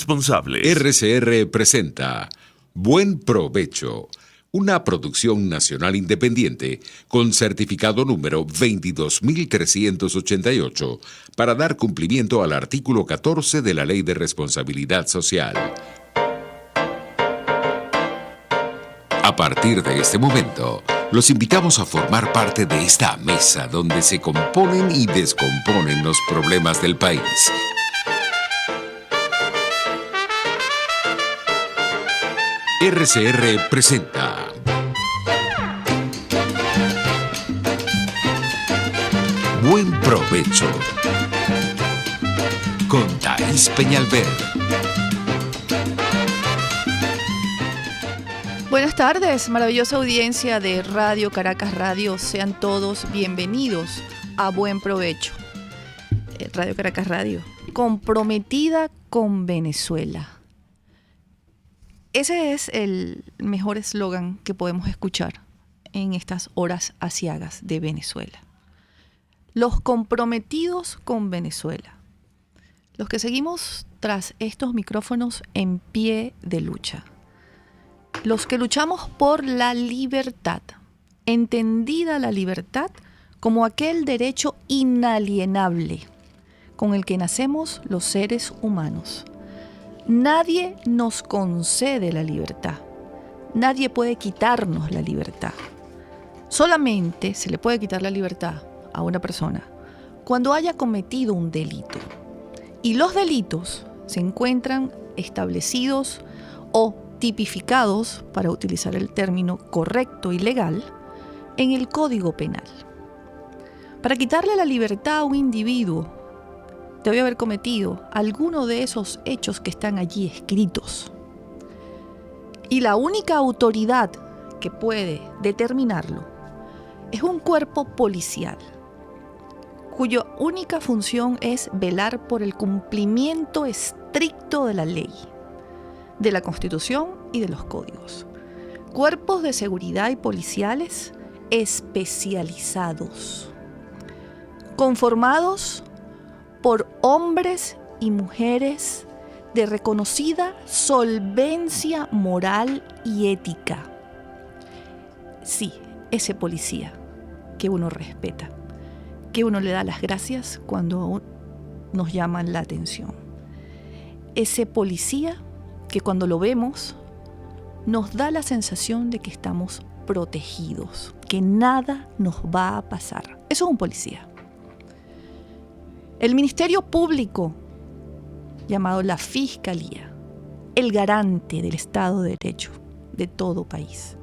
responsables. RCR presenta Buen Provecho, una producción nacional independiente con certificado número 22388 para dar cumplimiento al artículo 14 de la Ley de Responsabilidad Social. A partir de este momento, los invitamos a formar parte de esta mesa donde se componen y descomponen los problemas del país. RCR presenta Buen Provecho con Thais Peñalver. Buenas tardes, maravillosa audiencia de Radio Caracas Radio. Sean todos bienvenidos a Buen Provecho. Radio Caracas Radio, comprometida con Venezuela. Ese es el mejor eslogan que podemos escuchar en estas horas aciagas de Venezuela. Los comprometidos con Venezuela. Los que seguimos tras estos micrófonos en pie de lucha. Los que luchamos por la libertad, entendida la libertad como aquel derecho inalienable con el que nacemos los seres humanos. Nadie nos concede la libertad, nadie puede quitarnos la libertad. Solamente se le puede quitar la libertad a una persona cuando haya cometido un delito. Y los delitos se encuentran establecidos o tipificados, para utilizar el término correcto y legal, en el Código Penal. Para quitarle la libertad a un individuo, debe haber cometido alguno de esos hechos que están allí escritos. Y la única autoridad que puede determinarlo es un cuerpo policial, cuya única función es velar por el cumplimiento estricto de la ley, de la Constitución y de los códigos. Cuerpos de seguridad y policiales especializados, conformados por hombres y mujeres de reconocida solvencia moral y ética. Sí, ese policía que uno respeta, que uno le da las gracias cuando nos llaman la atención. Ese policía que cuando lo vemos nos da la sensación de que estamos protegidos, que nada nos va a pasar. Eso es un policía. El Ministerio Público, llamado la Fiscalía, el garante del Estado de Derecho de todo país.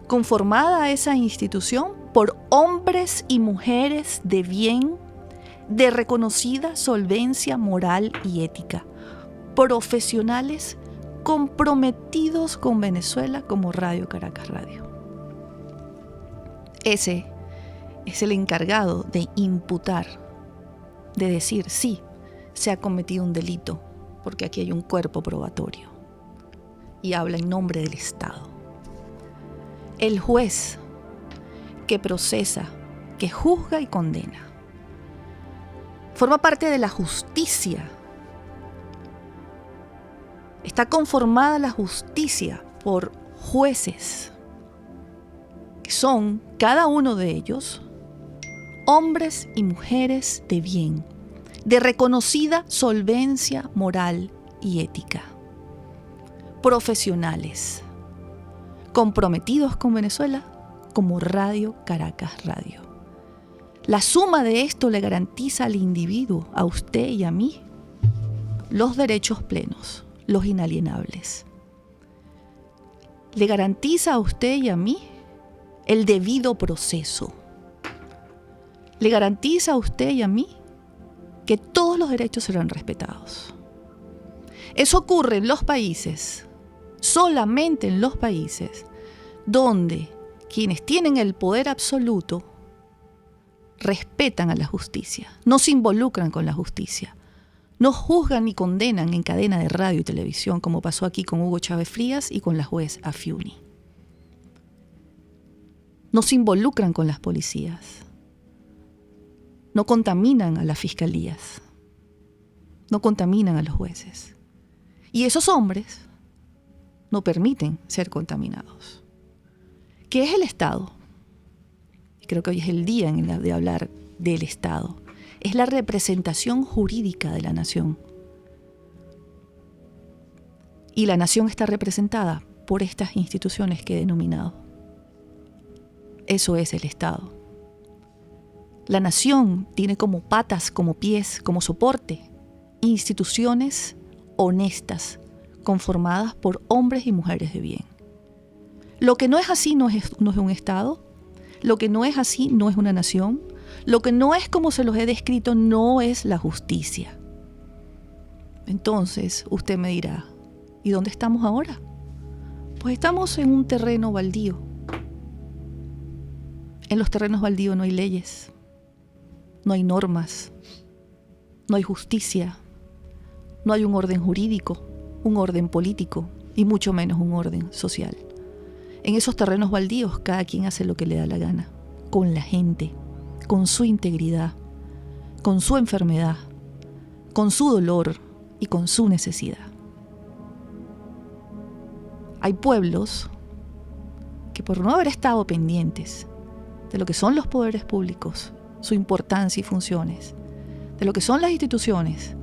Conformada esa institución por hombres y mujeres de bien, de reconocida solvencia moral y ética, profesionales comprometidos con Venezuela como Radio Caracas Radio. Ese es el encargado de imputar, de decir, sí, se ha cometido un delito, porque aquí hay un cuerpo probatorio. Y habla en nombre del Estado. El juez que procesa, que juzga y condena. Forma parte de la justicia. Está conformada la justicia por jueces, que son, cada uno de ellos, hombres y mujeres de bien, de reconocida solvencia moral y ética, profesionales, comprometidos con Venezuela como Radio Caracas Radio. La suma de esto le garantiza al individuo, a usted y a mí, los derechos plenos, los inalienables. Le garantiza a usted y a mí el debido proceso. Le garantiza a usted y a mí que todos los derechos serán respetados. Eso ocurre en los países, solamente en los países, donde quienes tienen el poder absoluto respetan a la justicia, no se involucran con la justicia, no juzgan ni condenan en cadena de radio y televisión, como pasó aquí con Hugo Chávez Frías y con la juez Afiuni. No se involucran con las policías. No contaminan a las fiscalías, no contaminan a los jueces. Y esos hombres no permiten ser contaminados. ¿Qué es el Estado? Creo que hoy es el día de hablar del Estado. Es la representación jurídica de la nación. Y la nación está representada por estas instituciones que he denominado. Eso es el Estado. La nación tiene como patas, como pies, como soporte, instituciones honestas, conformadas por hombres y mujeres de bien. Lo que no es así no es un Estado, lo que no es así no es una nación, lo que no es como se los he descrito no es la justicia. Entonces, usted me dirá, ¿y dónde estamos ahora? Pues estamos en un terreno baldío. En los terrenos baldíos no hay leyes, no hay normas, no hay justicia, no hay un orden jurídico, un orden político y mucho menos un orden social. En esos terrenos baldíos cada quien hace lo que le da la gana, con la gente, con su integridad, con su enfermedad, con su dolor y con su necesidad. Hay pueblos que por no haber estado pendientes de lo que son los poderes públicos, su importancia y funciones, de lo que son las instituciones,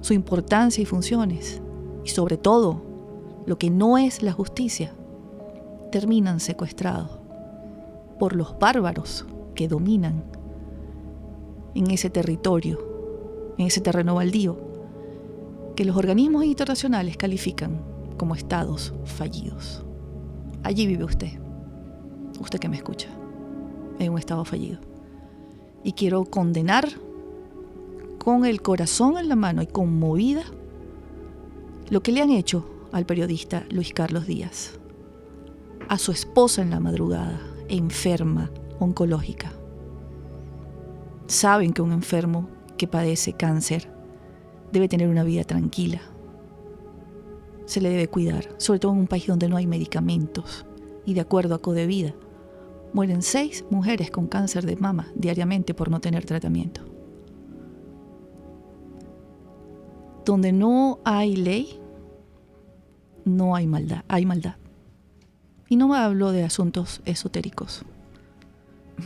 su importancia y funciones, y sobre todo, lo que no es la justicia, terminan secuestrados por los bárbaros que dominan en ese territorio, en ese terreno baldío, que los organismos internacionales califican como estados fallidos. Allí vive usted que me escucha, en un estado fallido. Y quiero condenar con el corazón en la mano y conmovida lo que le han hecho al periodista Luis Carlos Díaz, a su esposa en la madrugada, enferma, oncológica. Saben que un enfermo que padece cáncer debe tener una vida tranquila. Se le debe cuidar, sobre todo en un país donde no hay medicamentos. Y de acuerdo a Codevida, mueren 6 mujeres con cáncer de mama diariamente por no tener tratamiento. Donde no hay ley, no hay maldad, hay maldad. Y no me hablo de asuntos esotéricos.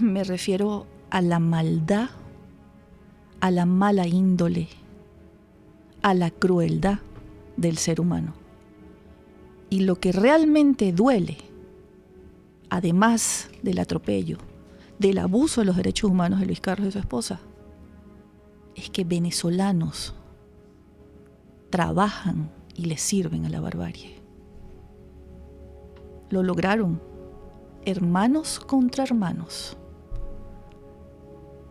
Me refiero a la maldad, a la mala índole, a la crueldad del ser humano. Y lo que realmente duele, además del atropello, del abuso de los derechos humanos de Luis Carlos y su esposa, es que venezolanos trabajan y le sirven a la barbarie. Lo lograron, hermanos contra hermanos.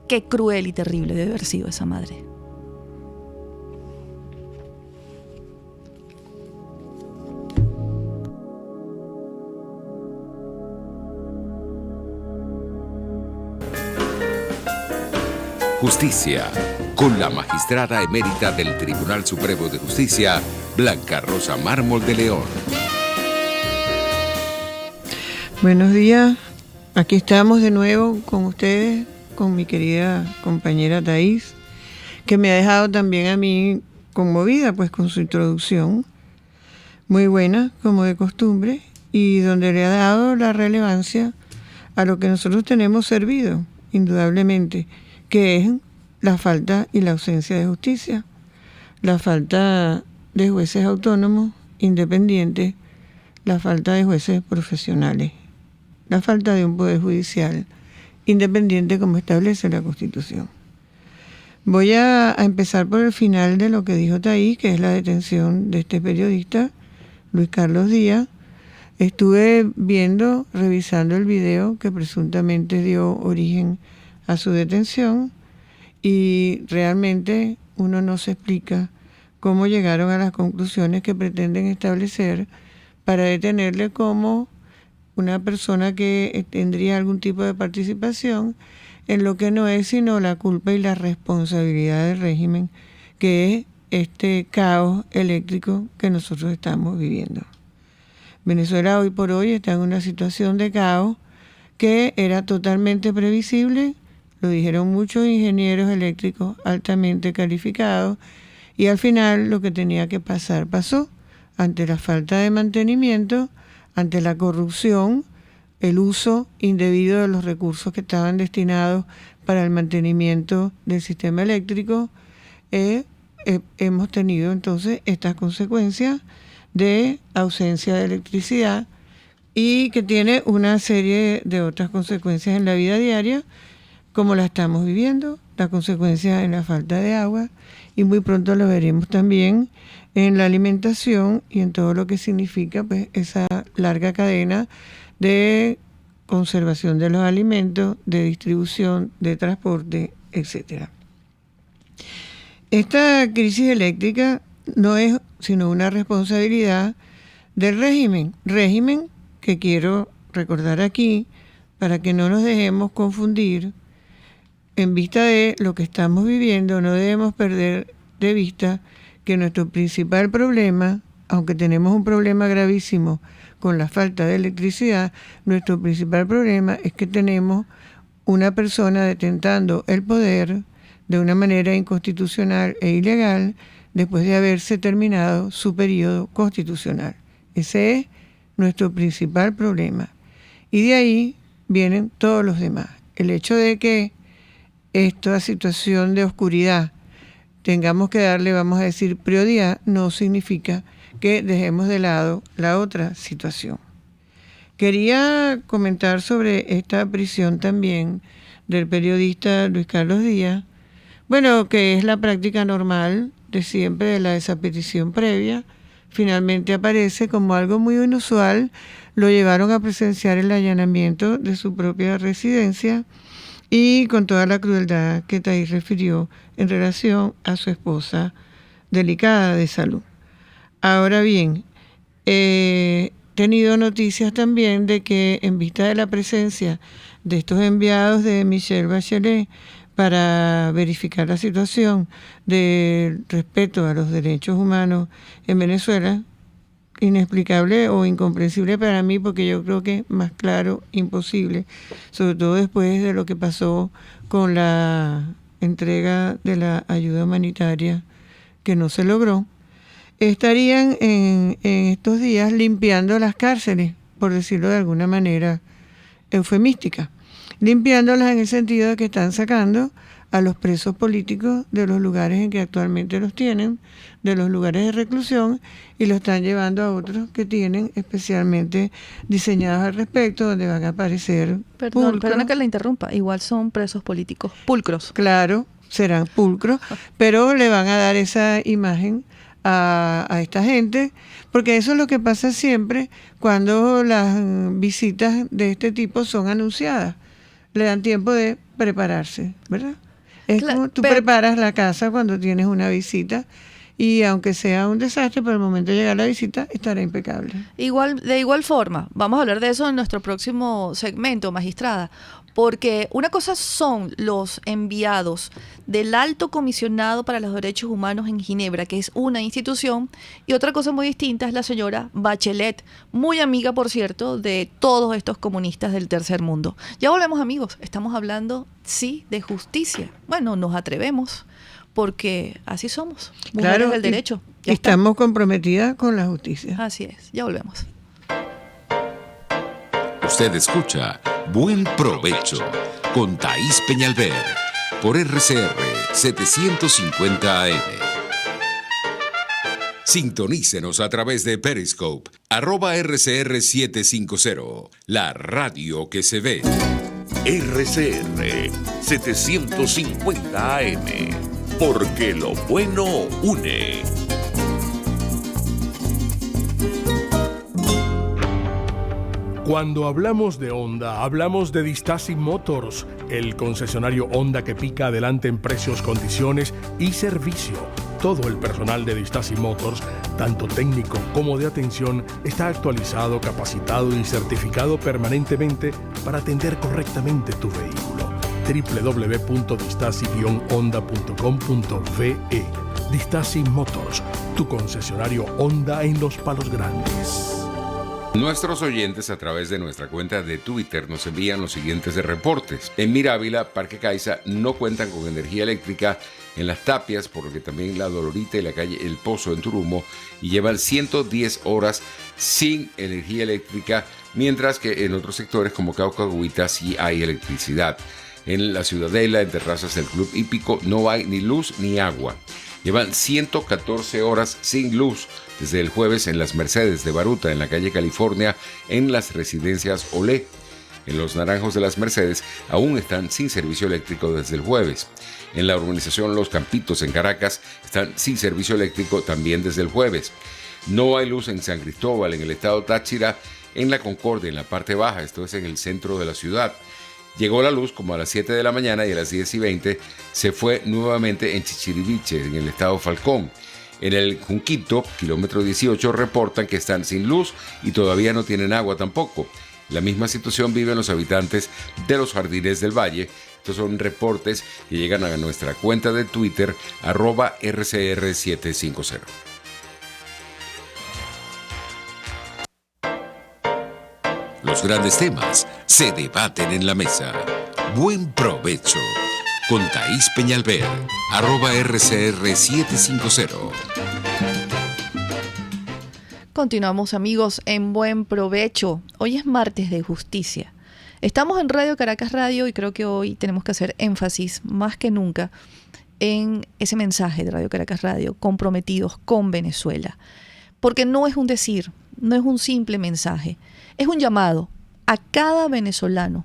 Qué cruel y terrible debe haber sido esa madre. Justicia, con la magistrada emérita del Tribunal Supremo de Justicia, Blanca Rosa Mármol de León. Buenos días, aquí estamos de nuevo con ustedes, con mi querida compañera Thais, que me ha dejado también a mí conmovida pues con su introducción, muy buena como de costumbre, y donde le ha dado la relevancia a lo que nosotros tenemos servido, indudablemente, que es la falta y la ausencia de justicia, la falta de jueces autónomos, independientes, la falta de jueces profesionales, la falta de un poder judicial independiente como establece la Constitución. Voy a empezar por el final de lo que dijo Thais, que es la detención de este periodista, Luis Carlos Díaz. Estuve revisando el video que presuntamente dio origen a su detención, y realmente uno no se explica cómo llegaron a las conclusiones que pretenden establecer para detenerle como una persona que tendría algún tipo de participación en lo que no es sino la culpa y la responsabilidad del régimen, que es este caos eléctrico que nosotros estamos viviendo. Venezuela hoy por hoy está en una situación de caos que era totalmente previsible, lo dijeron muchos ingenieros eléctricos altamente calificados, y al final lo que tenía que pasar pasó. ante la falta de mantenimiento, ante la corrupción, el uso indebido de los recursos que estaban destinados para el mantenimiento del sistema eléctrico, hemos tenido entonces estas consecuencias de ausencia de electricidad y que tiene una serie de otras consecuencias en la vida diaria, como la estamos viviendo, la consecuencia en la falta de agua, y muy pronto lo veremos también en la alimentación y en todo lo que significa pues esa larga cadena de conservación de los alimentos, de distribución, de transporte, etc. Esta crisis eléctrica no es sino una responsabilidad del régimen que quiero recordar aquí para que no nos dejemos confundir. En vista de lo que estamos viviendo, no debemos perder de vista que nuestro principal problema, aunque tenemos un problema gravísimo con la falta de electricidad, nuestro principal problema es que tenemos una persona detentando el poder de una manera inconstitucional e ilegal después de haberse terminado su periodo constitucional. Ese es nuestro principal problema. Y de ahí vienen todos los demás. El hecho de que esta situación de oscuridad tengamos que darle, vamos a decir, prioridad, no significa que dejemos de lado la otra situación. Quería comentar sobre esta prisión también del periodista Luis Carlos Díaz, bueno, que es la práctica normal de siempre de la desaparición previa. Finalmente aparece como algo muy inusual, lo llevaron a presenciar el allanamiento de su propia residencia y con toda la crueldad que Thais refirió en relación a su esposa delicada de salud. Ahora bien, he tenido noticias también de que en vista de la presencia de estos enviados de Michelle Bachelet para verificar la situación del respeto a los derechos humanos en Venezuela, inexplicable o incomprensible para mí, porque yo creo que es más claro, imposible, sobre todo después de lo que pasó con la entrega de la ayuda humanitaria que no se logró, estarían en estos días limpiando las cárceles, por decirlo de alguna manera eufemística, limpiándolas en el sentido de que están sacando a los presos políticos de los lugares en que actualmente los tienen, de los lugares de reclusión, y los están llevando a otros que tienen especialmente diseñados al respecto, donde van a aparecer pulcros. Perdona que la interrumpa, igual son presos políticos, pulcros. Claro, serán pulcros, pero le van a dar esa imagen a esta gente, porque eso es lo que pasa siempre cuando las visitas de este tipo son anunciadas. Le dan tiempo de prepararse, ¿verdad? Es como tú preparas la casa cuando tienes una visita y aunque sea un desastre, por el momento de llegar la visita estará impecable. De igual forma, vamos a hablar de eso en nuestro próximo segmento, magistrada, porque una cosa son los enviados del Alto Comisionado para los Derechos Humanos en Ginebra, que es una institución, y otra cosa muy distinta es la señora Bachelet, muy amiga, por cierto, de todos estos comunistas del tercer mundo. Ya volvemos, amigos, estamos hablando, sí, de justicia. Bueno, nos atrevemos, porque así somos, mujeres claro, del derecho. Estamos comprometidas con la justicia. Así es, ya volvemos. Usted escucha Buen Provecho con Thais Peñalver por RCR 750 AM. Sintonícenos a través de Periscope, @RCR 750, la radio que se ve. RCR 750 AM, porque lo bueno une. Cuando hablamos de Honda, hablamos de Distasi Motors, el concesionario Honda que pica adelante en precios, condiciones y servicio. Todo el personal de Distasi Motors, tanto técnico como de atención, está actualizado, capacitado y certificado permanentemente para atender correctamente tu vehículo. www.distasi-honda.com.ve. Distasi Motors, tu concesionario Honda en Los Palos Grandes. Nuestros oyentes a través de nuestra cuenta de Twitter nos envían los siguientes reportes. En Mirávila, Parque Caiza, no cuentan con energía eléctrica en Las Tapias, por lo que también La Dolorita y la calle El Pozo en Turumo, y llevan 110 horas sin energía eléctrica, mientras que en otros sectores como Caucahuita sí hay electricidad. En la Ciudadela, en terrazas del Club Hípico, no hay ni luz ni agua. Llevan 114 horas sin luz desde el jueves en Las Mercedes de Baruta, en la calle California, en las residencias Olé. En Los Naranjos de Las Mercedes aún están sin servicio eléctrico desde el jueves. En la urbanización Los Campitos en Caracas están sin servicio eléctrico también desde el jueves. No hay luz en San Cristóbal, en el estado Táchira, en la Concordia, en la parte baja, esto es en el centro de la ciudad. Llegó la luz como a las 7 de la mañana y a las 10:20 se fue nuevamente en Chichiriviche, en el estado Falcón. En el Junquito, kilómetro 18, reportan que están sin luz y todavía no tienen agua tampoco. La misma situación viven los habitantes de los Jardines del Valle. Estos son reportes que llegan a nuestra cuenta de Twitter, @RCR750. Los grandes temas se debaten en la mesa. Buen provecho. Con Thaís Peñalver, @RCR750. Continuamos, amigos, en Buen Provecho. Hoy es martes de justicia. Estamos en Radio Caracas Radio y creo que hoy tenemos que hacer énfasis más que nunca en ese mensaje de Radio Caracas Radio, comprometidos con Venezuela. Porque no es un decir, no es un simple mensaje, es un llamado a cada venezolano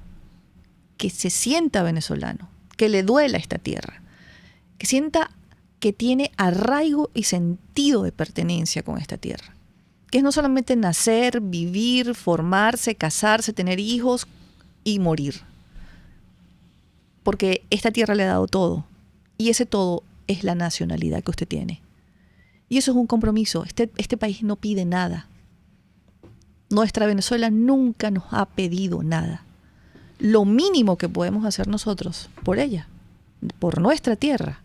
que se sienta venezolano, que le duela esta tierra, que sienta que tiene arraigo y sentido de pertenencia con esta tierra. Que es no solamente nacer, vivir, formarse, casarse, tener hijos y morir. Porque esta tierra le ha dado todo. Y ese todo es la nacionalidad que usted tiene. Y eso es un compromiso. Este país no pide nada. Nuestra Venezuela nunca nos ha pedido nada. Lo mínimo que podemos hacer nosotros por ella, por nuestra tierra,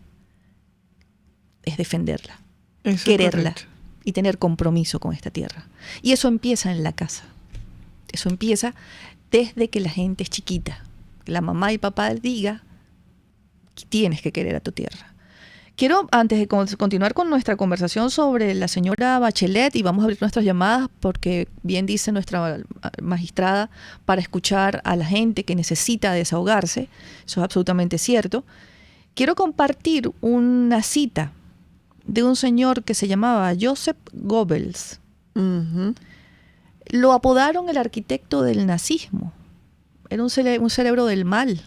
es defenderla, Eso quererla. es correcto. Y tener compromiso con esta tierra. Y eso empieza en la casa. Eso empieza desde que la gente es chiquita. La mamá y papá diga que tienes que querer a tu tierra. Quiero, antes de continuar con nuestra conversación sobre la señora Bachelet, y vamos a abrir nuestras llamadas porque bien dice nuestra magistrada, para escuchar a la gente que necesita desahogarse, eso es absolutamente cierto. Quiero compartir una cita de un señor que se llamaba Joseph Goebbels. Ujú. Lo apodaron el arquitecto del nazismo. Era un cerebro del mal.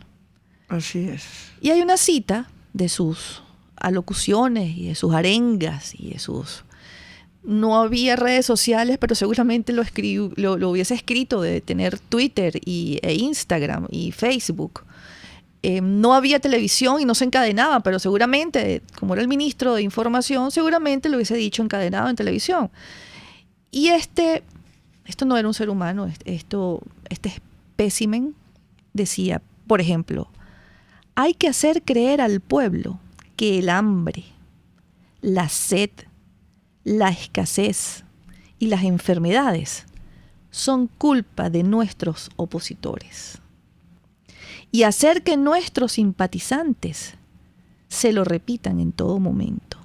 Así es. Y hay una cita de sus alocuciones y de sus arengas y de sus... No había redes sociales, pero seguramente lo hubiese escrito, de tener Twitter e Instagram y Facebook. No había televisión y no se encadenaba, pero seguramente, como era el ministro de Información, seguramente lo hubiese dicho encadenado en televisión. Y esto no era un ser humano, este espécimen decía, por ejemplo, hay que hacer creer al pueblo que el hambre, la sed, la escasez y las enfermedades son culpa de nuestros opositores. Y hacer que nuestros simpatizantes se lo repitan en todo momento.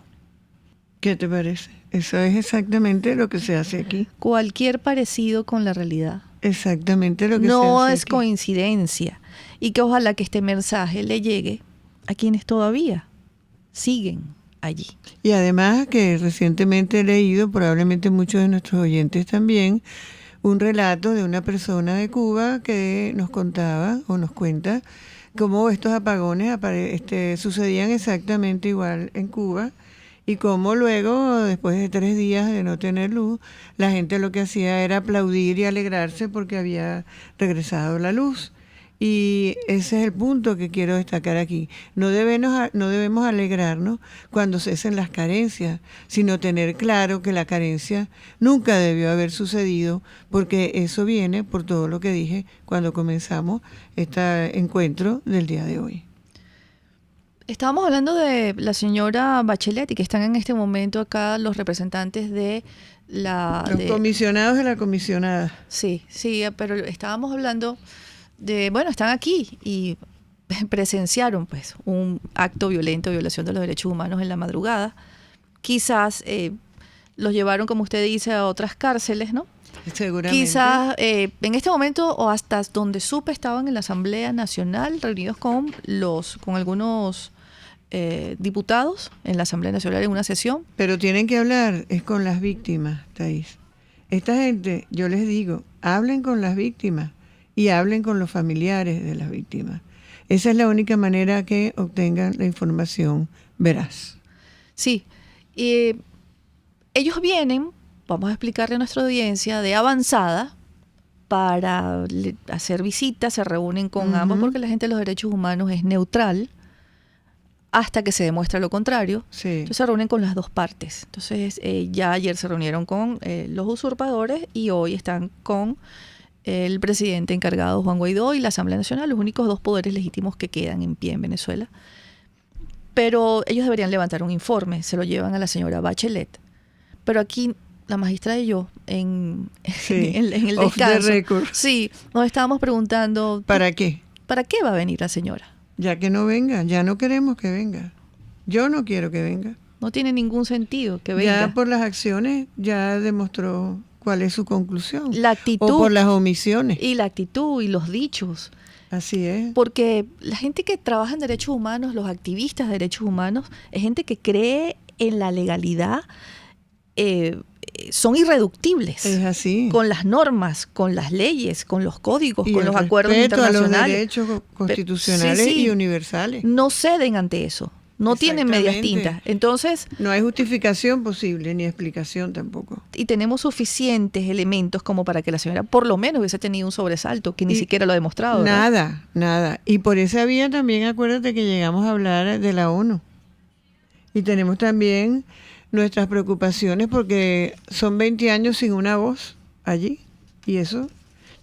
¿Qué te parece? Eso es exactamente lo que se hace aquí. Cualquier parecido con la realidad Exactamente lo que se no hace es aquí. coincidencia. Y que ojalá que este mensaje le llegue a quienes todavía siguen allí. Y además que recientemente he leído, probablemente muchos de nuestros oyentes también, un relato de una persona de Cuba que nos contaba o nos cuenta cómo estos apagones sucedían exactamente igual en Cuba y cómo luego, después de 3 días de no tener luz, la gente lo que hacía era aplaudir y alegrarse porque había regresado la luz. Y ese es el punto que quiero destacar aquí. No debemos alegrarnos cuando cesen las carencias, sino tener claro que la carencia nunca debió haber sucedido, porque eso viene por todo lo que dije cuando comenzamos este encuentro del día de hoy. Estábamos hablando de la señora Bachelet y que están en este momento acá los representantes de la... Los comisionados de la comisionada. Sí, pero estábamos hablando de, bueno, están aquí y presenciaron pues un acto violento, violación de los derechos humanos en la madrugada. Quizás los llevaron, como usted dice, a otras cárceles, ¿no? Seguramente. Quizás en este momento, o hasta donde supe, estaban en la Asamblea Nacional reunidos con algunos diputados en la Asamblea Nacional en una sesión. Pero tienen que hablar, es con las víctimas, Thais. Esta gente, yo les digo, hablen con las víctimas y hablen con los familiares de las víctimas. Esa es la única manera que obtengan la información veraz. Sí, ellos vienen, vamos a explicarle a nuestra audiencia, de avanzada para hacer visitas, se reúnen con ambos porque la gente de los derechos humanos es neutral hasta que se demuestre lo contrario. Sí. Entonces se reúnen con las dos partes. Entonces ya ayer se reunieron con los usurpadores y hoy están con el presidente encargado Juan Guaidó y la Asamblea Nacional, los únicos dos poderes legítimos que quedan en pie en Venezuela. Pero ellos deberían levantar un informe, se lo llevan a la señora Bachelet. Pero aquí la magistrada y yo en el Off the descanso, record. sí, nos estábamos preguntando ¿Para qué? ¿para qué va a venir la señora? Ya que no venga, ya no queremos que venga. Yo no quiero que venga. No tiene ningún sentido que venga. Ya por las acciones ya demostró cuál es su conclusión. La actitud. O por las omisiones. Y la actitud y los dichos. Así es. Porque la gente que trabaja en derechos humanos, los activistas de derechos humanos, es gente que cree en la legalidad, son irreductibles. Es así. Con las normas, con las leyes, con los códigos, Y con el los acuerdos respeto a los internacionales. derechos constitucionales Sí, sí. y universales. No ceden ante eso. No tienen medias Exactamente. tintas. Entonces, No hay justificación posible, ni explicación tampoco. y tenemos suficientes elementos como para que la señora por lo menos hubiese tenido un sobresalto, que ni Y siquiera lo ha demostrado. ¿verdad? Nada. Y por esa vía también acuérdate que llegamos a hablar de la ONU. Y tenemos también nuestras preocupaciones porque son 20 años sin una voz allí. Y eso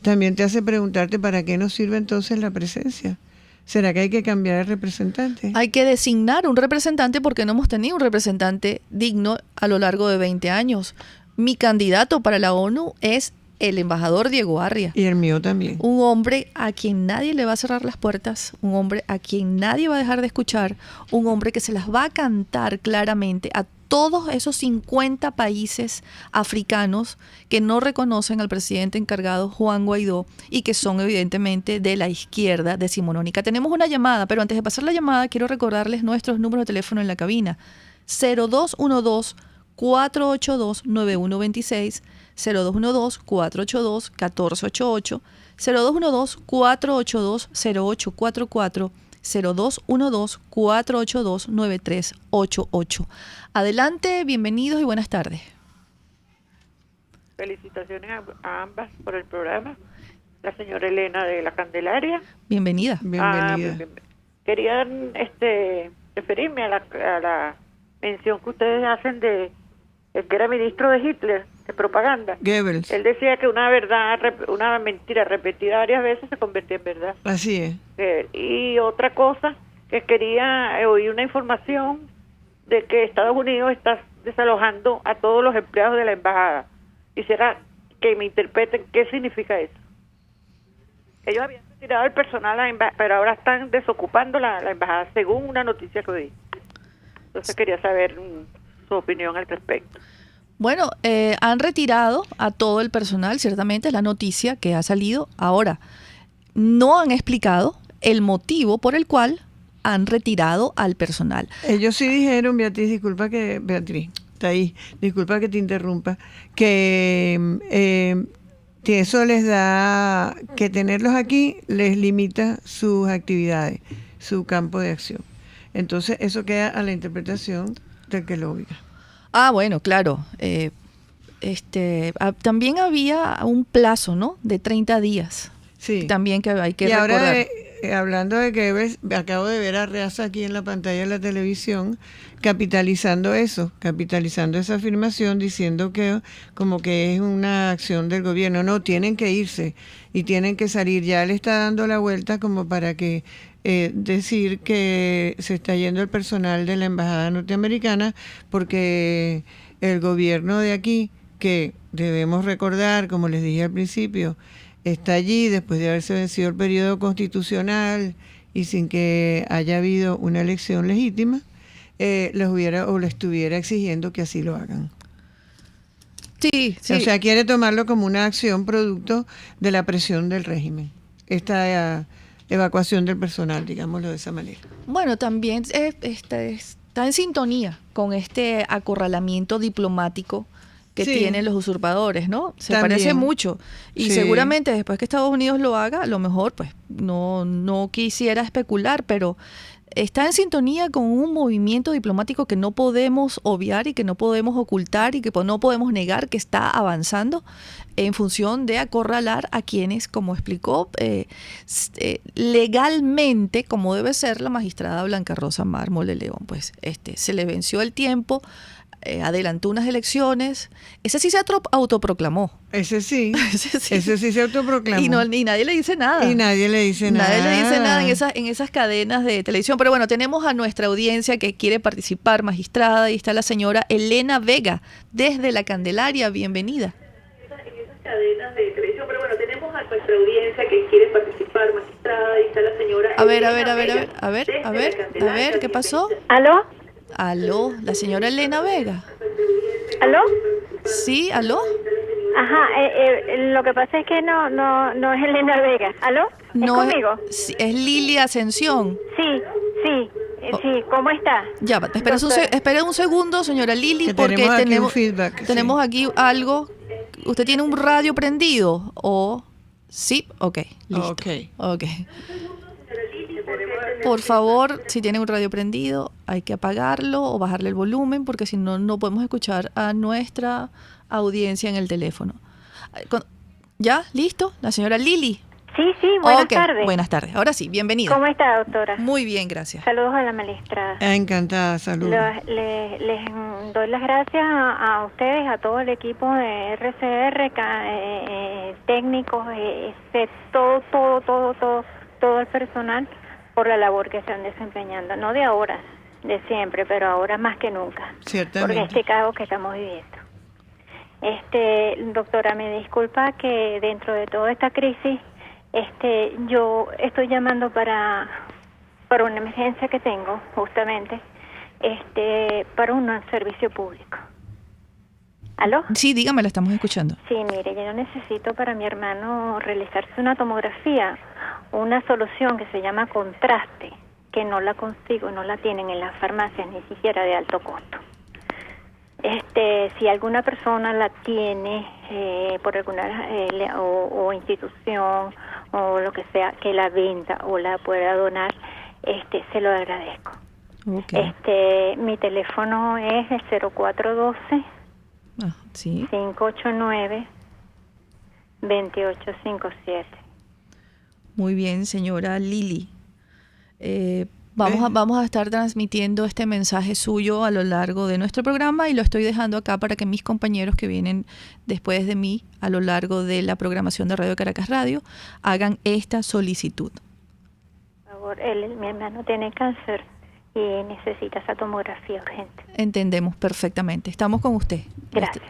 también te hace preguntarte para qué nos sirve entonces la presencia. ¿Será que hay que cambiar el representante? Hay que designar un representante porque no hemos tenido un representante digno a lo largo de 20 años. Mi candidato para la ONU es el embajador Diego Arria. Y el mío también. Un hombre a quien nadie le va a cerrar las puertas, un hombre a quien nadie va a dejar de escuchar, un hombre que se las va a cantar claramente a todos esos 50 países africanos que no reconocen al presidente encargado Juan Guaidó y que son evidentemente de la izquierda decimonónica. Tenemos una llamada, pero antes de pasar la llamada quiero recordarles nuestros números de teléfono en la cabina. 0212-482-9126, 0212-482-1488, 0212-482-0844, 0212-482-9388. Adelante, bienvenidos y buenas tardes. Felicitaciones a ambas por el programa. La señora Elena de la Candelaria. Bienvenida. Bienvenida. Quería referirme a la mención que ustedes hacen de el que era ministro de Hitler, de propaganda. Goebbels. Él decía que una mentira repetida varias veces se convertía en verdad. Así es. Y otra cosa, que quería oír una información de que Estados Unidos está desalojando a todos los empleados de la embajada. Quisiera que me interpreten qué significa eso. Ellos habían retirado el personal a la embajada, pero ahora están desocupando la embajada, según una noticia que oí. Entonces quería saber su opinión al respecto. Bueno, han retirado a todo el personal, ciertamente es la noticia que ha salido. Ahora, no han explicado el motivo por el cual han retirado al personal. Ellos sí dijeron, Beatriz, disculpa que te interrumpa, que eso les da, que tenerlos aquí les limita sus actividades, su campo de acción. Entonces eso queda a la interpretación del que lo oiga. Ah, bueno, claro. También había un plazo, ¿no? De 30 días. Sí. También que hay que y recordar. Ahora, hablando de que acabo de ver a Reaza aquí en la pantalla de la televisión, capitalizando esa afirmación, diciendo que como que es una acción del gobierno. No, tienen que irse y tienen que salir. Ya le está dando la vuelta como para que decir que se está yendo el personal de la embajada norteamericana porque el gobierno de aquí, que debemos recordar, como les dije al principio, está allí después de haberse vencido el periodo constitucional y sin que haya habido una elección legítima, les hubiera o le estuviera exigiendo que así lo hagan. Sí, sí. O sea, quiere tomarlo como una acción producto de la presión del régimen. Esta evacuación del personal, digámoslo de esa manera. Bueno, también está en sintonía con este acorralamiento diplomático que Sí. tienen los usurpadores, ¿no? Se También. parece mucho. Y Sí. seguramente después que Estados Unidos lo haga, a lo mejor, pues, no quisiera especular, pero está en sintonía con un movimiento diplomático que no podemos obviar y que no podemos ocultar y que no podemos negar que está avanzando en función de acorralar a quienes, como explicó, legalmente, como debe ser la magistrada Blanca Rosa Mármol de León, pues se le venció el tiempo, adelantó unas elecciones. Ese sí se autoproclamó. Ese sí. Ese sí. Ese sí se autoproclamó. Y nadie le dice nada. Y nadie le dice nada. Nadie le dice nada en esas cadenas de televisión. Pero bueno, tenemos a nuestra audiencia que quiere participar, magistrada, y está la señora Elena Vega, desde La Candelaria. Bienvenida. En esas cadenas de televisión, pero bueno, tenemos a nuestra audiencia que quiere participar, magistrada, y está la señora A ver, Elena Vega, a ver, ¿qué pasó? ¿Aló? Aló, la señora Elena Vega. ¿Aló? Sí, aló. Ajá, lo que pasa es que no es Elena Vega. ¿Aló? No ¿Es conmigo? sí, es Lili Ascensión. Sí, ¿cómo está? Ya, espere un segundo, señora Lili, Que porque tenemos aquí un feedback, tenemos sí. aquí algo. ¿Usted tiene un radio prendido? ¿O sí? Ok, listo. Ok. Por favor, si tiene un radio prendido, hay que apagarlo o bajarle el volumen, porque si no, no podemos escuchar a nuestra audiencia en el teléfono. ¿Ya? ¿Listo? La señora Lili. Sí, buenas Ok, tardes. Buenas tardes. Ahora sí, bienvenida. ¿Cómo está, doctora? Muy bien, gracias. Saludos a la magistrada. Encantada, saludos. Les doy las gracias a ustedes, a todo el equipo de RCR, técnicos, todo el personal, por la labor que están desempeñando. No de ahora, de siempre, pero ahora más que nunca. Ciertamente. Por este caos que estamos viviendo. Doctora, me disculpa que dentro de toda esta crisis, yo estoy llamando para una emergencia que tengo, justamente, para un servicio público. ¿Aló? Sí, dígame, la estamos escuchando. Sí, mire, yo necesito para mi hermano realizarse una tomografía, una solución que se llama contraste, que no la consigo, no la tienen en las farmacias, ni siquiera de alto costo. Si alguna persona la tiene por alguna o institución o lo que sea, que la venda o la pueda donar, se lo agradezco. Okay. Mi teléfono es el 0412 sí. 589-2857. Muy bien, señora Lili. Vamos a estar transmitiendo este mensaje suyo a lo largo de nuestro programa y lo estoy dejando acá para que mis compañeros que vienen después de mí a lo largo de la programación de Radio Caracas Radio hagan esta solicitud. Por favor, mi hermano tiene cáncer y necesita esa tomografía urgente. Entendemos perfectamente. Estamos con usted. Gracias.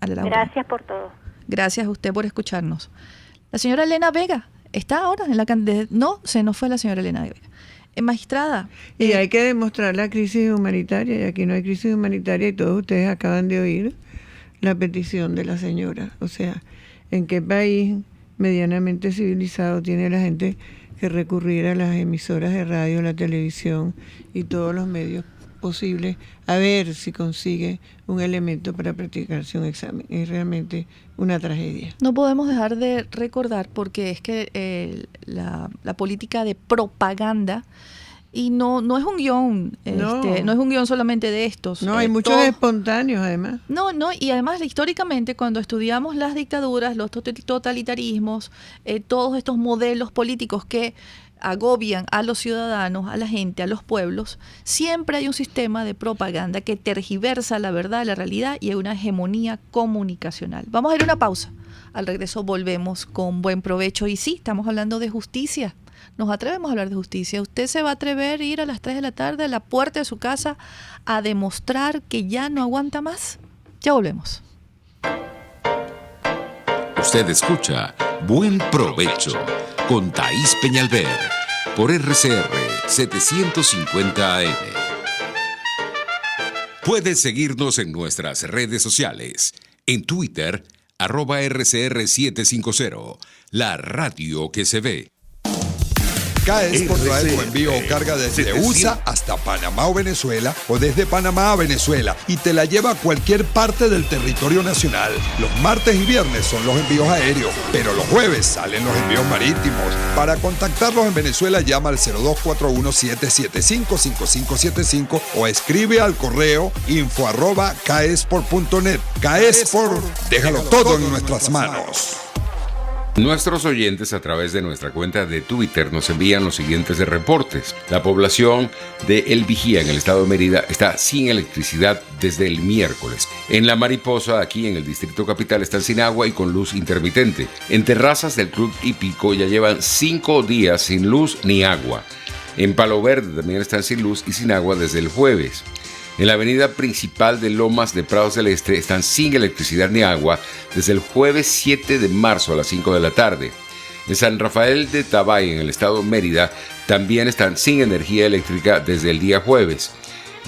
Gracias por todo. Gracias a usted por escucharnos. La señora Elena Vega está ahora en la candidata. No, se nos fue la señora Elena Vega. Magistrada. Y hay que demostrar la crisis humanitaria, y aquí no hay crisis humanitaria, y todos ustedes acaban de oír la petición de la señora. O sea, ¿en qué país medianamente civilizado tiene la gente que recurrir a las emisoras de radio, la televisión y todos los medios posibles a ver si consigue un elemento para practicarse un examen? Es realmente una tragedia. No podemos dejar de recordar, porque es que la política de propaganda, y no es un guión, no es un guión solamente de estos. No, hay muchos espontáneos además. No, y además históricamente cuando estudiamos las dictaduras, los totalitarismos, todos estos modelos políticos que agobian a los ciudadanos, a la gente, a los pueblos, siempre hay un sistema de propaganda que tergiversa la verdad, la realidad, y hay una hegemonía comunicacional. Vamos a ir a una pausa. Al regreso volvemos con Buen Provecho. Y sí, estamos hablando de justicia. Nos atrevemos a hablar de justicia. ¿Usted se va a atrever a ir a las 3 de la tarde a la puerta de su casa a demostrar que ya no aguanta más? Ya volvemos. Usted escucha Buen Provecho con Thaís Peñalver por RCR 750 AM. Puedes seguirnos en nuestras redes sociales. En Twitter, @RCR750, la radio que se ve. Caesport trae tu envío o carga desde USA hasta Panamá o Venezuela, o desde Panamá a Venezuela, y te la lleva a cualquier parte del territorio nacional. Los martes y viernes son los envíos aéreos, pero los jueves salen los envíos marítimos. Para contactarlos en Venezuela, llama al 0241-775-5575 o escribe al correo info@caesport.net. Caesport, déjalo todo en nuestras manos. Nuestros oyentes a través de nuestra cuenta de Twitter nos envían los siguientes reportes. La población de El Vigía en el estado de Mérida está sin electricidad desde el miércoles. En La Mariposa, aquí en el distrito capital, están sin agua y con luz intermitente. En terrazas del Club Hípico ya llevan 5 días sin luz ni agua. En Palo Verde también están sin luz y sin agua desde el jueves. En la avenida principal de Lomas de Prado Celeste están sin electricidad ni agua desde el jueves 7 de marzo a las 5 de la tarde. En San Rafael de Tabay, en el estado de Mérida, también están sin energía eléctrica desde el día jueves.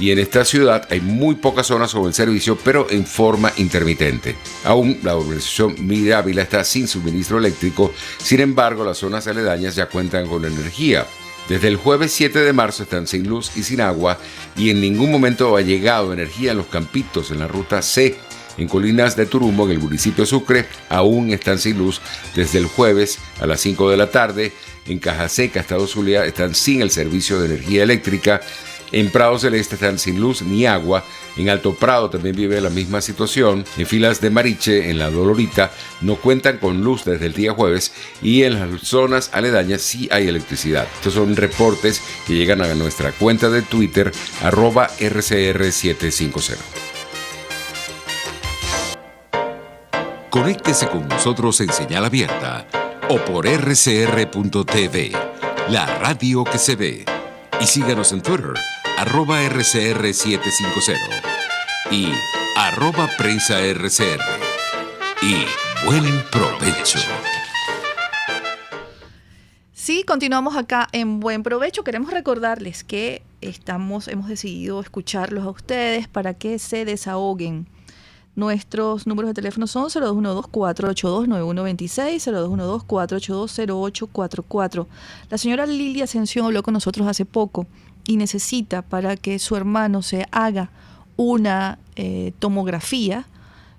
Y en esta ciudad hay muy pocas zonas con el servicio, pero en forma intermitente. Aún la urbanización Mirávila está sin suministro eléctrico, sin embargo las zonas aledañas ya cuentan con energía. Desde el jueves 7 de marzo están sin luz y sin agua, y en ningún momento ha llegado energía en los campitos en la ruta C. En Colinas de Turumo, en el municipio de Sucre, aún están sin luz desde el jueves a las 5 de la tarde. En Caja Seca, estado Zulia, están sin el servicio de energía eléctrica. En Prado Celeste están sin luz ni agua. En Alto Prado también vive la misma situación. En Filas de Mariche, en La Dolorita, no cuentan con luz desde el día jueves, y en las zonas aledañas sí hay electricidad. Estos son reportes que llegan a nuestra cuenta de Twitter, @RCR750. Conéctese con nosotros en señal abierta o por rcr.tv, la radio que se ve. Y síganos en Twitter, @RCR750 y @PrensaRCR. Y buen provecho. Sí, continuamos acá en Buen Provecho. Queremos recordarles que hemos decidido escucharlos a ustedes para que se desahoguen. Nuestros números de teléfono son 0212-482-9126, 0212-482-0844. La señora Lilia Ascensión habló con nosotros hace poco y necesita, para que su hermano se haga una tomografía,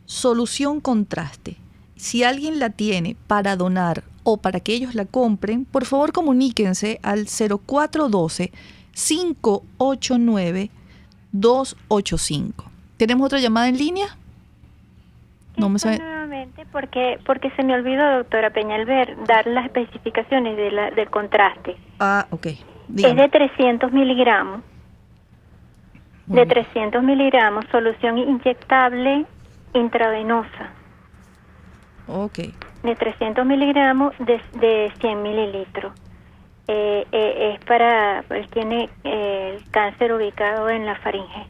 solución contraste. Si alguien la tiene para donar o para que ellos la compren, por favor comuníquense al 0412-589-285. ¿Tenemos otra llamada en línea? No me sabe. Nuevamente, porque se me olvidó, doctora Peñalver, dar las especificaciones del contraste. Ah, ok. Es Dígame. de 300 miligramos. De 300 miligramos, solución inyectable intravenosa. Ok. De 300 miligramos de 100 mililitros. Es para, él tiene el cáncer ubicado en la faringe.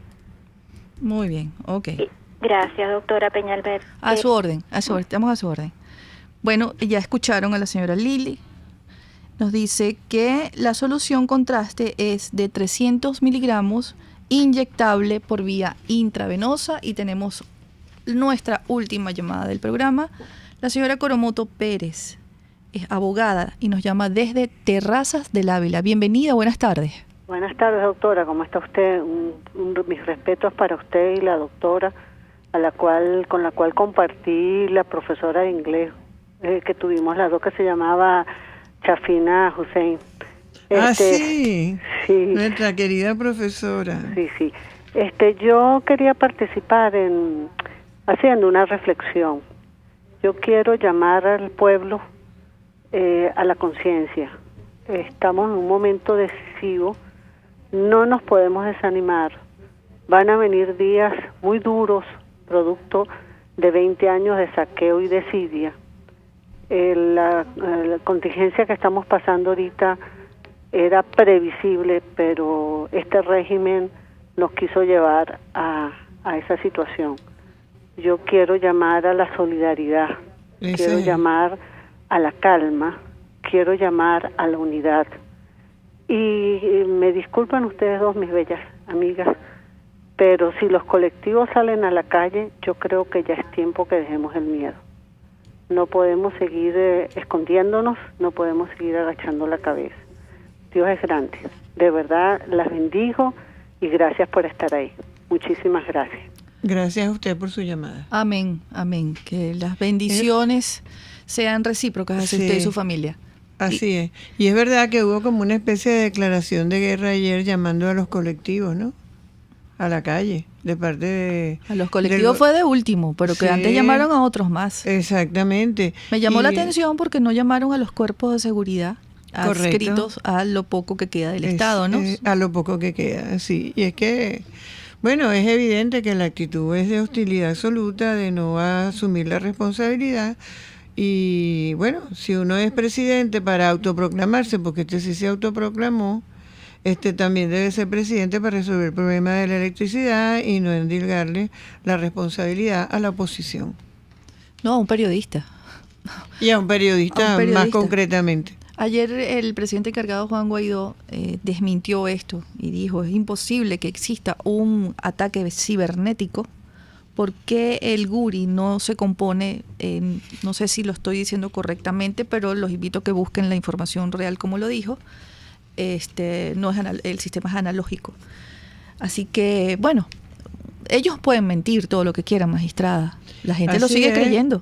Muy bien, ok. Gracias, doctora Peñalver. A su orden, estamos a su orden. Bueno, ya escucharon a la señora Lili. Nos dice que la solución contraste es de 300 miligramos inyectable por vía intravenosa, y tenemos nuestra última llamada del programa. La señora Coromoto Pérez es abogada y nos llama desde Terrazas del Ávila. Bienvenida, buenas tardes. Buenas tardes, doctora. ¿Cómo está usted? Mis respetos para usted y la doctora, con la cual compartí la profesora de inglés que tuvimos las dos, que se llamaba Chafina Hussein. Sí, nuestra querida profesora. Sí. Yo quería participar haciendo una reflexión. Yo quiero llamar al pueblo a la conciencia. Estamos en un momento decisivo, no nos podemos desanimar. Van a venir días muy duros, producto de 20 años de saqueo y desidia. La contingencia que estamos pasando ahorita era previsible, pero este régimen nos quiso llevar a esa situación. Yo quiero llamar a la solidaridad, quiero llamar a la calma, quiero llamar a la unidad. Y me disculpan ustedes dos, mis bellas amigas, pero si los colectivos salen a la calle, yo creo que ya es tiempo que dejemos el miedo. No podemos seguir escondiéndonos, no podemos seguir agachando la cabeza. Dios es grande. De verdad, las bendigo y gracias por estar ahí. Muchísimas gracias. Gracias a usted por su llamada. Amén, amén. Que las bendiciones sean recíprocas hacia usted y su familia. Así es. Y es verdad que hubo como una especie de declaración de guerra ayer llamando a los colectivos, ¿no? A la calle, de parte de... A los colectivos fue de último, pero que antes llamaron a otros más. Exactamente. Me llamó la atención porque no llamaron a los cuerpos de seguridad adscritos a lo poco que queda del Estado, ¿no? A lo poco que queda, sí. Y es que, bueno, es evidente que la actitud es de hostilidad absoluta, de no asumir la responsabilidad. Y bueno, si uno es presidente para autoproclamarse, porque este sí se autoproclamó, también debe ser presidente para resolver el problema de la electricidad y no endilgarle la responsabilidad a la oposición. No, a un periodista. Y a un periodista más concretamente. Ayer el presidente encargado, Juan Guaidó, desmintió esto y dijo, es imposible que exista un ataque cibernético porque el GURI no se compone, no sé si lo estoy diciendo correctamente, pero los invito a que busquen la información real como lo dijo. No es el sistema es analógico. Así que, bueno, ellos pueden mentir todo lo que quieran, magistrada. La gente lo sigue creyendo.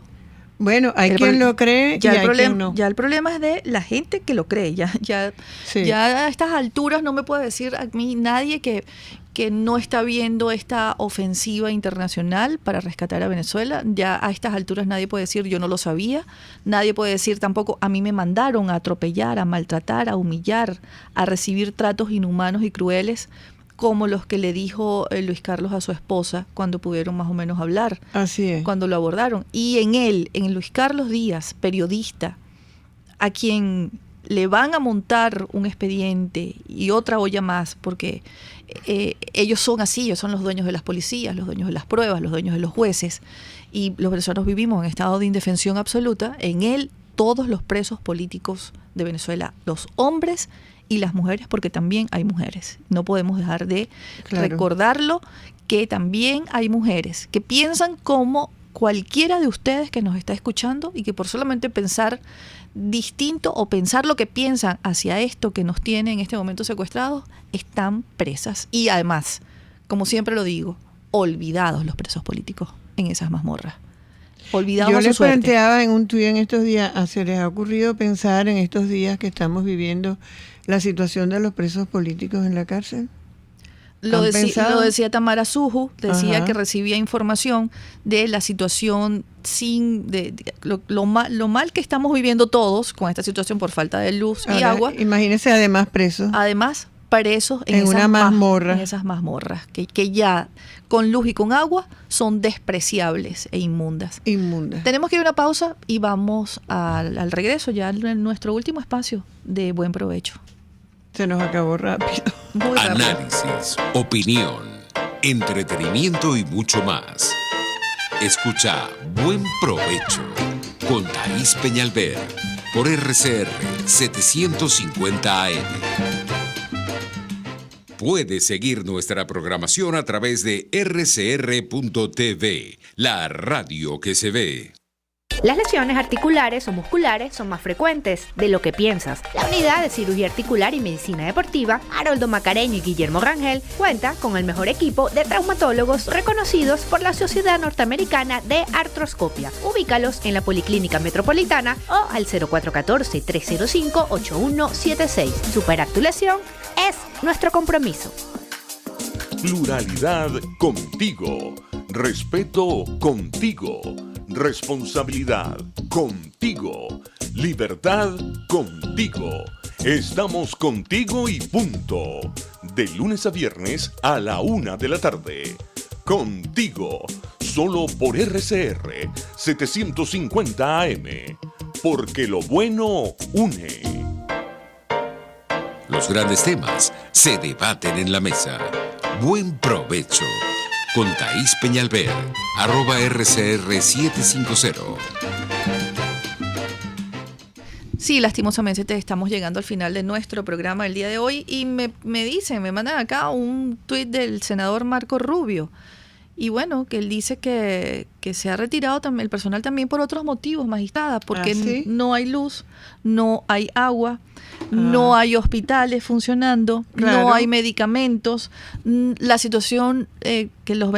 Bueno, hay quien lo cree y hay quien no. Ya el problema es de la gente que lo cree. Ya a estas alturas no me puede decir a mí nadie que no está viendo esta ofensiva internacional para rescatar a Venezuela. Ya a estas alturas nadie puede decir yo no lo sabía. Nadie puede decir tampoco a mí me mandaron a atropellar, a maltratar, a humillar, a recibir tratos inhumanos y crueles como los que le dijo Luis Carlos a su esposa cuando pudieron más o menos hablar. Así es. Cuando lo abordaron. Y en Luis Carlos Díaz, periodista, a quien le van a montar un expediente y otra olla más, porque ellos son así, ellos son los dueños de las policías, los dueños de las pruebas, los dueños de los jueces, y los venezolanos vivimos en estado de indefensión absoluta. En él, todos los presos políticos de Venezuela, los hombres y las mujeres, porque también hay mujeres. No podemos dejar de recordarlo, que también hay mujeres que piensan como cualquiera de ustedes que nos está escuchando y que por solamente pensar distinto o pensar lo que piensan hacia esto que nos tiene en este momento secuestrados, están presas. Y además, como siempre lo digo, olvidados los presos políticos en esas mazmorras. Olvidados Yo a su les suerte. planteaba en un tuit en estos días, ¿se les ha ocurrido pensar en estos días que estamos viviendo la situación de los presos políticos en la cárcel? Lo decía Tamara Suju, decía que recibía información de la situación lo mal que estamos viviendo todos con esta situación por falta de luz y agua. Imagínense además presos. Además presos en una mazmorra. En esas mazmorras que ya con luz y con agua son despreciables e inmundas. Tenemos que ir a una pausa y vamos al regreso ya en nuestro último espacio de Buen Provecho. Se nos acabó rápido. Análisis, opinión, entretenimiento y mucho más. Escucha Buen Provecho con Thaís Peñalver por RCR 750 AM. Puedes seguir nuestra programación a través de rcr.tv, la radio que se ve. Las lesiones articulares o musculares son más frecuentes de lo que piensas. La Unidad de Cirugía Articular y Medicina Deportiva Haroldo Macareño y Guillermo Rangel cuenta con el mejor equipo de traumatólogos reconocidos por la Sociedad Norteamericana de Artroscopia. Ubícalos en la Policlínica Metropolitana o al 0414-305-8176. Superar tu lesión es nuestro compromiso. Pluralidad contigo. Respeto contigo. Responsabilidad contigo. Libertad contigo. Estamos contigo y punto. De lunes a viernes a la 1 de la tarde. Contigo. Solo por RCR 750 AM. Porque lo bueno une. Los grandes temas se debaten en la mesa. Buen provecho. Con Thaís Peñalver, @RCR750. Sí, lastimosamente estamos llegando al final de nuestro programa el día de hoy y me mandan acá un tuit del senador Marco Rubio. Y bueno, que él dice que se ha retirado también el personal también por otros motivos, magistrada, porque ¿sí? No hay luz, no hay agua, no hay hospitales funcionando, Claro. no hay medicamentos. La situación que muchos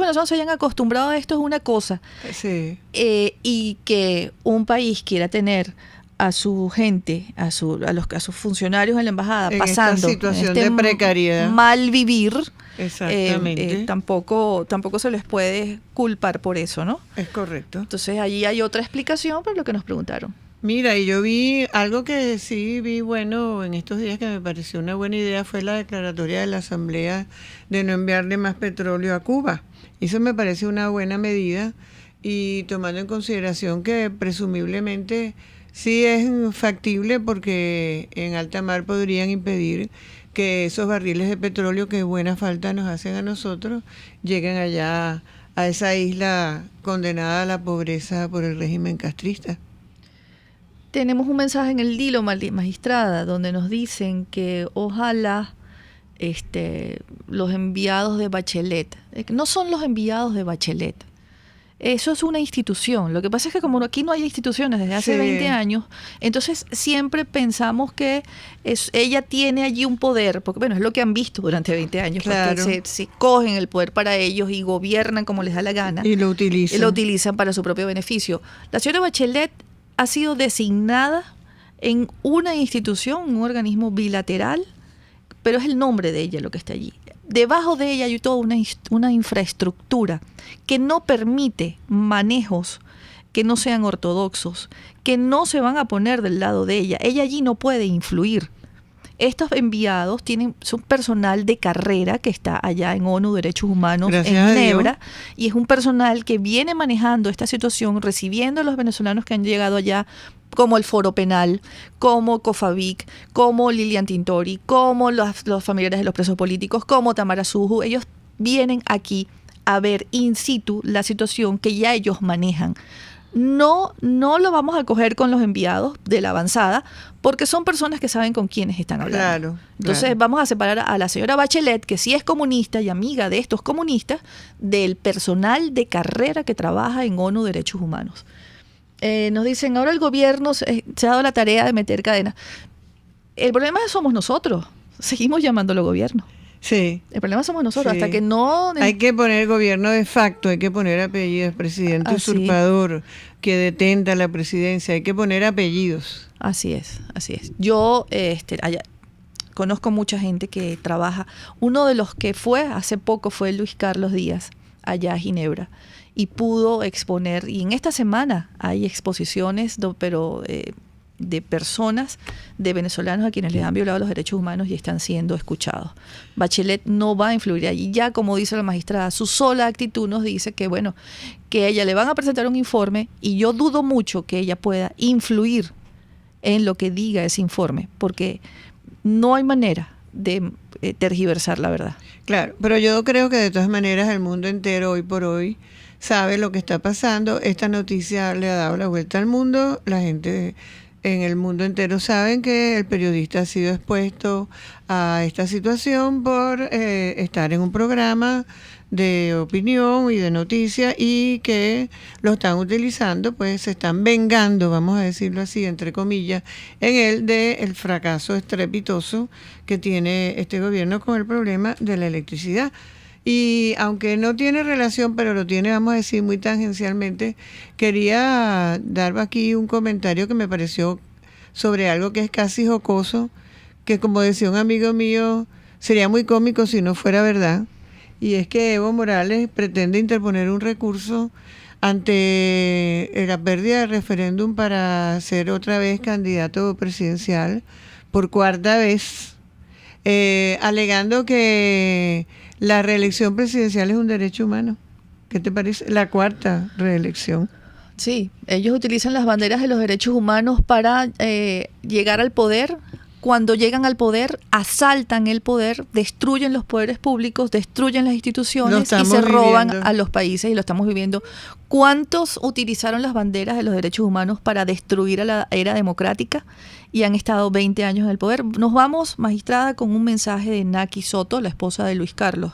venezolanos se hayan acostumbrado a esto es una cosa. Sí. Y que un país quiera tener a su gente, a sus funcionarios en la embajada En pasando esta situación este de precariedad. mal vivir, Exactamente. tampoco se les puede culpar por eso, ¿no? Es correcto. Entonces allí hay otra explicación por lo que nos preguntaron. Mira, y yo vi algo que sí vi bueno en estos días que me pareció una buena idea, fue la declaratoria de la Asamblea de no enviarle más petróleo a Cuba. Eso me parece una buena medida, y tomando en consideración que presumiblemente sí es factible, porque en alta mar podrían impedir que esos barriles de petróleo que buena falta nos hacen a nosotros lleguen allá a esa isla condenada a la pobreza por el régimen castrista. Tenemos un mensaje en el Dilo, magistrada, donde nos dicen que ojalá los enviados de Bachelet, no son los enviados de Bachelet, eso es una institución. Lo que pasa es que como aquí no hay instituciones desde hace 20 años, entonces siempre pensamos que ella tiene allí un poder, porque bueno, es lo que han visto durante 20 años, Claro. porque se cogen el poder para ellos y gobiernan como les da la gana. Y lo utilizan. Y lo utilizan para su propio beneficio. La señora Bachelet ha sido designada en una institución, un organismo bilateral, pero es el nombre de ella lo que está allí. Debajo de ella hay toda una infraestructura que no permite manejos que no sean ortodoxos, que no se van a poner del lado de ella. Ella allí no puede influir. Estos enviados son personal de carrera que está allá en ONU Derechos Humanos, Gracias en a Dios. Ginebra, y es un personal que viene manejando esta situación, recibiendo a los venezolanos que han llegado allá, como el Foro Penal, como COFAVIC, como Lilian Tintori, como los familiares de los presos políticos, como Tamara Suju. Ellos vienen aquí a ver in situ la situación que ya ellos manejan. No lo vamos a coger con los enviados de la avanzada, porque son personas que saben con quiénes están hablando. Claro, Entonces claro. vamos a separar a la señora Bachelet, que sí es comunista y amiga de estos comunistas, del personal de carrera que trabaja en ONU Derechos Humanos. Nos dicen, ahora el gobierno se ha dado la tarea de meter cadenas. El problema somos nosotros, seguimos llamándolo gobierno. Sí. El problema somos nosotros, Sí. hasta que no... Hay que poner gobierno de facto, hay que poner apellidos, presidente Así. usurpador que detenta la presidencia, hay que poner apellidos. Así es, así es. Yo conozco mucha gente que trabaja. Uno de los que fue hace poco fue Luis Carlos Díaz, allá a Ginebra, y pudo exponer, y en esta semana hay exposiciones, de personas, de venezolanos a quienes les han violado los derechos humanos y están siendo escuchados. Bachelet no va a influir allí. Ya, como dice la magistrada, su sola actitud nos dice que, bueno, que a ella le van a presentar un informe, y yo dudo mucho que ella pueda influir en lo que diga ese informe, porque no hay manera de tergiversar la verdad. Claro, pero yo creo que de todas maneras el mundo entero hoy por hoy sabe lo que está pasando. Esta noticia le ha dado la vuelta al mundo. La gente en el mundo entero saben que el periodista ha sido expuesto a esta situación por estar en un programa de opinión y de noticias, y que lo están utilizando, pues se están vengando, vamos a decirlo así, entre comillas, en él del fracaso estrepitoso que tiene este gobierno con el problema de la electricidad. Y aunque no tiene relación, pero lo tiene, vamos a decir, muy tangencialmente, quería dar aquí un comentario que me pareció sobre algo que es casi jocoso, que, como decía un amigo mío, sería muy cómico si no fuera verdad. Y es que Evo Morales pretende interponer un recurso ante la pérdida del referéndum para ser otra vez candidato presidencial por cuarta vez, alegando que la reelección presidencial es un derecho humano. ¿Qué te parece? La cuarta reelección. Sí, ellos utilizan las banderas de los derechos humanos para llegar al poder cuando llegan al poder, asaltan el poder, destruyen los poderes públicos, destruyen las instituciones y se roban a los países, y lo estamos viviendo. ¿Cuántos utilizaron las banderas de los derechos humanos para destruir a la era democrática y han estado 20 años en el poder? Nos vamos, magistrada, con un mensaje de Naki Soto, la esposa de Luis Carlos.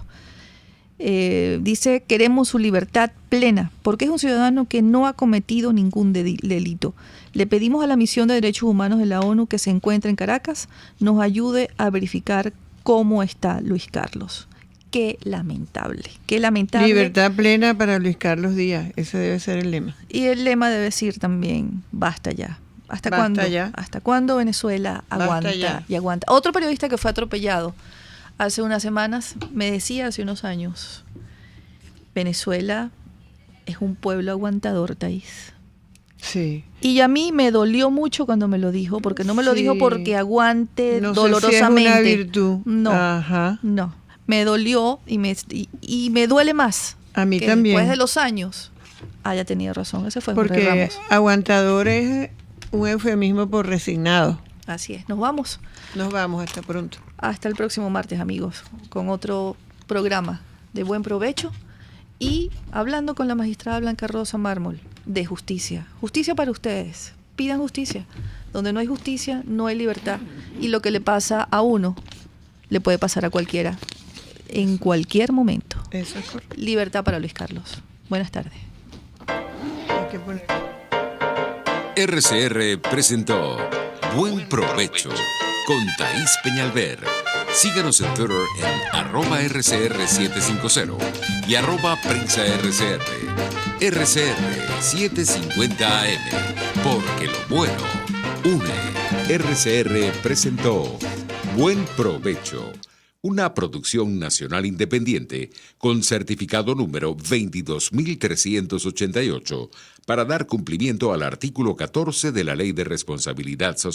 Dice: queremos su libertad plena, porque es un ciudadano que no ha cometido ningún delito. Le pedimos a la Misión de Derechos Humanos de la ONU que se encuentra en Caracas nos ayude a verificar cómo está Luis Carlos. Qué lamentable, qué lamentable. Libertad plena para Luis Carlos Díaz, ese debe ser el lema. Y el lema debe decir también: basta ya. ¿Hasta cuándo? Ya. ¿Hasta cuándo Venezuela aguanta y aguanta? Otro periodista que fue atropellado hace unas semanas me decía, hace unos años: Venezuela es un pueblo aguantador, Thaís. Sí. Y a mí me dolió mucho cuando me lo dijo, porque no me lo dijo porque aguante no dolorosamente. Sé si es una virtud. No, Ajá. No. Me dolió y me duele más. A mí que también. Después de los años haya tenido razón. Ese fue porque Jorge Ramos. Aguantador es un eufemismo por resignado. Así es. Nos vamos. Nos vamos. Hasta pronto. Hasta el próximo martes, amigos, con otro programa de buen provecho y hablando con la magistrada Blanca Rosa Mármol de justicia. Justicia para ustedes. Pidan justicia. Donde no hay justicia, no hay libertad. Y lo que le pasa a uno, le puede pasar a cualquiera, en cualquier momento. Eso es correcto. Libertad para Luis Carlos. Buenas tardes. Hay que poner... RCR presentó Buen Provecho con Thaís Peñalver. Síganos en Twitter en @RCR750 y @PrensaRCR. RCR 750 AM, porque lo bueno une. RCR presentó Buen Provecho, una producción nacional independiente con certificado número 22388 para dar cumplimiento al artículo 14 de la Ley de Responsabilidad Social.